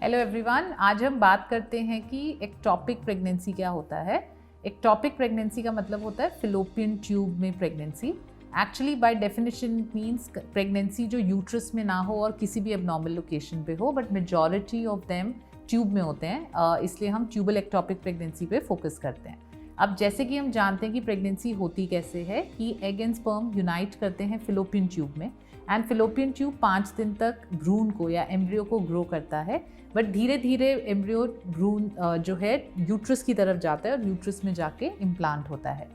Hello everyone, आज हम बात करते हैं कि एक्टॉपिक प्रेगनेंसी क्या होता है। एक्टॉपिक प्रेगनेंसी का मतलब होता है फिलोपियन ट्यूब में pregnancy. Actually by definition means pregnancy जो यूट्रस में ना हो और किसी भी एबनॉर्मल लोकेशन पे हो, but majority of them tube में होते हैं, इसलिए हम ट्यूबल एक्टॉपिक प्रेगनेंसी पे फोकस करते हैं। अब जैसे कि हम जानते हैं कि प्रेगनेंसी होती कैसे है कि एग एंड स्पर्म यूनाइट करते हैं फिलोपियन ट्यूब में, एंड फिलोपियन ट्यूब 5 दिन तक भ्रूण को या एम्ब्रियो को ग्रो करता है, बट धीरे धीरे एम्ब्रियो भ्रूण जो है यूट्रस की तरफ जाता है और यूट्रस में जाके इम्प्लांट होता है।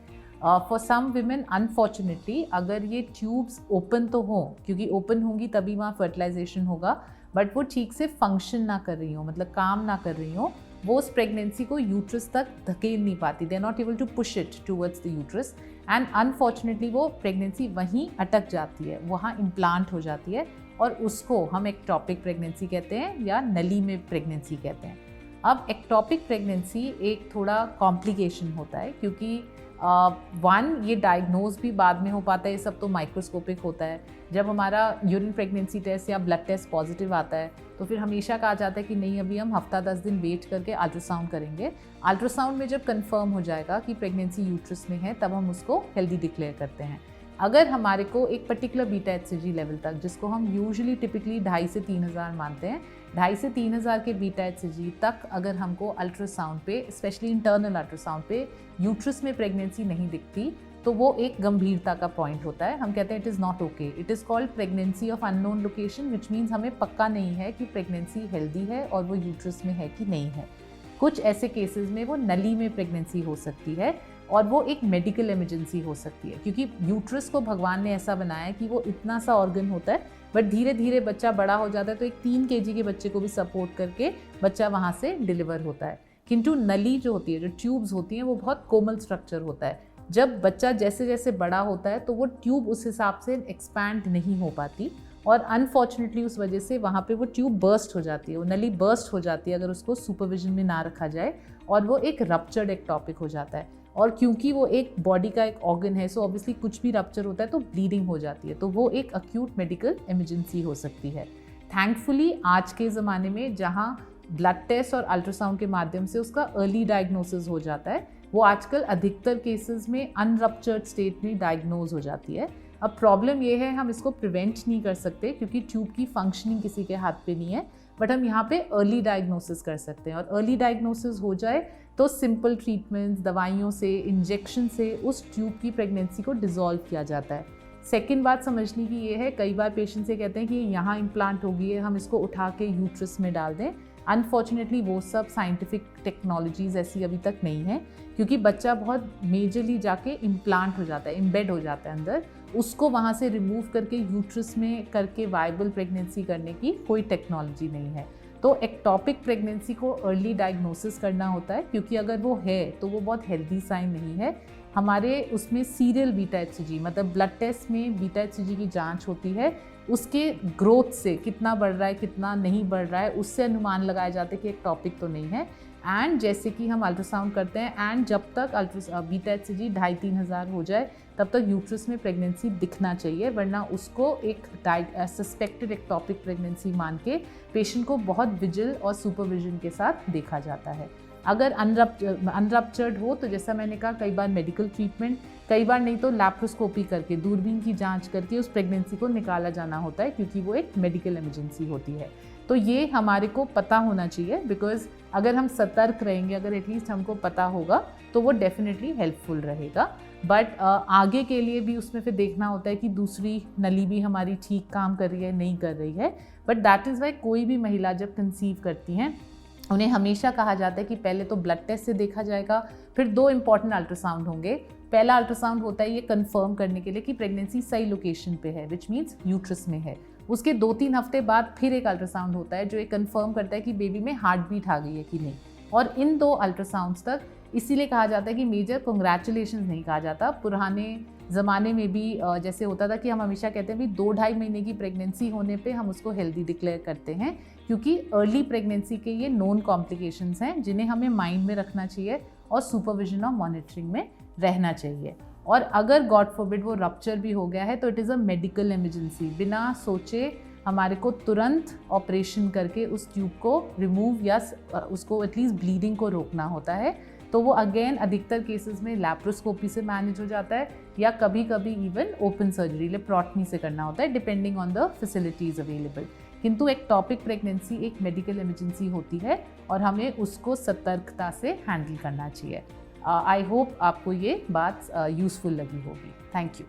फॉर सम विमेन अनफॉर्चुनेटली अगर ये ट्यूब्स ओपन तो हों, क्योंकि ओपन होंगी तभी वहाँ फर्टिलाइजेशन होगा, बट वो ठीक से फंक्शन ना कर रही हो, मतलब काम ना कर रही हो, वो उस प्रेगनेंसी को यूट्रस तक धकेल नहीं पाती, they are not able to push it towards the uterus, and unfortunately वो प्रेगनेंसी वहीं अटक जाती है, वहाँ इम्प्लांट हो जाती है, और उसको हम एक्टॉपिक प्रेगनेंसी कहते हैं या नली में प्रेगनेंसी कहते हैं। अब एक्टॉपिक प्रेगनेंसी एक थोड़ा कॉम्प्लिकेशन होता है, क्योंकि ये डायग्नोज भी बाद में हो पाता है, ये सब तो माइक्रोस्कोपिक होता है। जब हमारा यूरिन प्रेगनेंसी टेस्ट या ब्लड टेस्ट पॉजिटिव आता है तो फिर हमेशा कहा जाता है कि नहीं, अभी हम हफ्ता 10 दिन वेट करके अल्ट्रासाउंड करेंगे। अल्ट्रासाउंड में जब कंफर्म हो जाएगा कि प्रेगनेंसी यूट्रस में है तब हम उसको हेल्दी डिक्लेयर करते हैं। अगर हमारे को एक पर्टिकुलर बीटा HCG लेवल तक, जिसको हम यूजुअली टिपिकली 2,500 से 3,000 मानते हैं, 2,500 से 3,000 के बीटा HCG तक अगर हमको अल्ट्रासाउंड पे, स्पेशली इंटरनल अल्ट्रासाउंड पे यूट्रस में प्रेगनेंसी नहीं दिखती, तो वो एक गंभीरता का पॉइंट होता है। हम कहते हैं it is not okay, it is called pregnancy of unknown location, which means हमें पक्का नहीं है कि प्रेगनेंसी हेल्दी है और वो यूट्रस में है कि नहीं है। कुछ ऐसे केसेस में वो नली में प्रेगनेंसी हो सकती है और वो एक मेडिकल इमरजेंसी हो सकती है, क्योंकि यूट्रस को भगवान ने ऐसा बनाया है कि वो इतना सा ऑर्गन होता है, बट धीरे धीरे बच्चा बड़ा हो जाता है, तो एक 3 kg के बच्चे को भी सपोर्ट करके बच्चा वहाँ से डिलीवर होता है। किंतु नली जो होती है, जो ट्यूब्स होती हैं, वो बहुत कोमल स्ट्रक्चर होता है। जब बच्चा जैसे जैसे बड़ा होता है तो वो ट्यूब उस हिसाब से एक्सपैंड नहीं हो पाती, और अनफॉर्चुनेटली उस वजह से वहाँ पे वो ट्यूब बर्स्ट हो जाती है, वो नली बर्स्ट हो जाती है अगर उसको सुपरविजन में ना रखा जाए, और वो एक रप्चर्ड एक्टॉपिक हो जाता है। और क्योंकि वो एक बॉडी का एक ऑर्गन है, सो ऑब्वियसली कुछ भी रप्चर होता है तो ब्लीडिंग हो जाती है, तो वो एक अक्यूट मेडिकल इमरजेंसी हो सकती है। थैंकफुली आज के ज़माने में जहाँ ब्लड टेस्ट और अल्ट्रासाउंड के माध्यम से उसका अर्ली डायग्नोसिस हो जाता है, वो आजकल अधिकतर केसेस में अनरप्चर्ड स्टेट में डायग्नोज हो जाती है। अब प्रॉब्लम ये है, हम इसको प्रिवेंट नहीं कर सकते क्योंकि ट्यूब की फंक्शनिंग किसी के हाथ पे नहीं है, बट हम यहाँ पे अर्ली डायग्नोसिस कर सकते हैं, और अर्ली डायग्नोसिस हो जाए तो सिंपल ट्रीटमेंट्स, दवाइयों से, इंजेक्शन से उस ट्यूब की प्रेगनेंसी को डिसॉल्व किया जाता है। सेकेंड बात समझने की ये है, कई बार पेशेंट से कहते हैं कि यहाँ इम्प्लांट हो गई है, हम इसको उठा के यूट्रस में डाल दें। अनफॉर्चुनेटली वो सब साइंटिफिक टेक्नोलॉजीज ऐसी अभी तक नहीं है, क्योंकि बच्चा बहुत मेजरली जाके इम्प्लांट हो जाता है, इम्बेड हो जाता है अंदर, उसको वहाँ से रिमूव करके यूट्रस में करके वायबल प्रेगनेंसी करने की कोई टेक्नोलॉजी नहीं है। तो एक्टॉपिक प्रेगनेंसी को अर्ली डायग्नोसिस करना होता है, क्योंकि अगर वो है तो वो बहुत हेल्दी साइन नहीं है। हमारे उसमें सीरियल बीटा HCG, मतलब ब्लड टेस्ट में बीटा HCG की जांच होती है, उसके ग्रोथ से कितना बढ़ रहा है कितना नहीं बढ़ रहा है, उससे अनुमान लगाया जाता है कि एक टॉपिक तो नहीं है। एंड जैसे कि हम अल्ट्रासाउंड करते हैं, एंड जब तक बीटा HCG 2,500-3,000 हो जाए तब तक यूट्रस में प्रेगनेंसी दिखना चाहिए, वरना उसको एक सस्पेक्टेड एक्टॉपिक प्रेगनेंसी मान के पेशेंट को बहुत विजिल और सुपरविजन के साथ देखा जाता है। अगर अनरप्चर्ड हो तो जैसा मैंने कहा, कई बार मेडिकल ट्रीटमेंट, कई बार नहीं तो लैप्रोस्कोपी करके, दूरबीन की जांच करके उस प्रेगनेंसी को निकाला जाना होता है, क्योंकि वो एक मेडिकल इमरजेंसी होती है। तो ये हमारे को पता होना चाहिए, बिकॉज अगर हम सतर्क रहेंगे, अगर एटलीस्ट हमको पता होगा तो वो डेफिनेटली हेल्पफुल रहेगा। बट आगे के लिए भी उसमें फिर देखना होता है कि दूसरी नली भी हमारी ठीक काम कर रही है नहीं कर रही है। बट दैट इज़ वाई कोई भी महिला जब कंसीव करती हैं, उन्हें हमेशा कहा जाता है कि पहले तो ब्लड टेस्ट से देखा जाएगा, फिर 2 इंपॉर्टेंट अल्ट्रासाउंड होंगे। पहला अल्ट्रासाउंड होता है ये कंफर्म करने के लिए कि प्रेगनेंसी सही लोकेशन पे है, विच मीन्स यूट्रस में है। उसके 2-3 हफ्ते बाद फिर एक अल्ट्रासाउंड होता है जो ये कंफर्म करता है कि बेबी में हार्ट बीट आ गई है कि नहीं। और इन 2 अल्ट्रासाउंड्स तक इसीलिए कहा जाता है कि मेजर कॉन्ग्रेचुलेशंस नहीं कहा जाता। पुराने ज़माने में भी जैसे होता था कि हम हमेशा कहते हैं भी 2-2.5 महीने की प्रेगनेंसी होने पे हम उसको हेल्दी डिक्लेयर करते हैं, क्योंकि अर्ली प्रेगनेंसी के ये नोन कॉम्प्लिकेशंस हैं जिन्हें हमें माइंड में रखना चाहिए और सुपरविजन और मॉनिटरिंग में रहना चाहिए। और अगर गॉड फॉरबिड वो रप्चर भी हो गया है तो it is a medical emergency, बिना सोचे हमारे को तुरंत ऑपरेशन करके उस ट्यूब को रिमूव या उसको एटलीस्ट ब्लीडिंग को रोकना होता है। तो वो अगेन अधिकतर केसेस में लैप्रोस्कोपी से मैनेज हो जाता है या कभी कभी इवन ओपन सर्जरी लेप्रोटमी से करना होता है, depending on the facilities available. किंतु एक्टॉपिक प्रेगनेंसी एक मेडिकल इमरजेंसी होती है और हमें उसको सतर्कता से हैंडल करना चाहिए। आई होप आपको ये बात यूज़फुल लगी होगी। Thank you.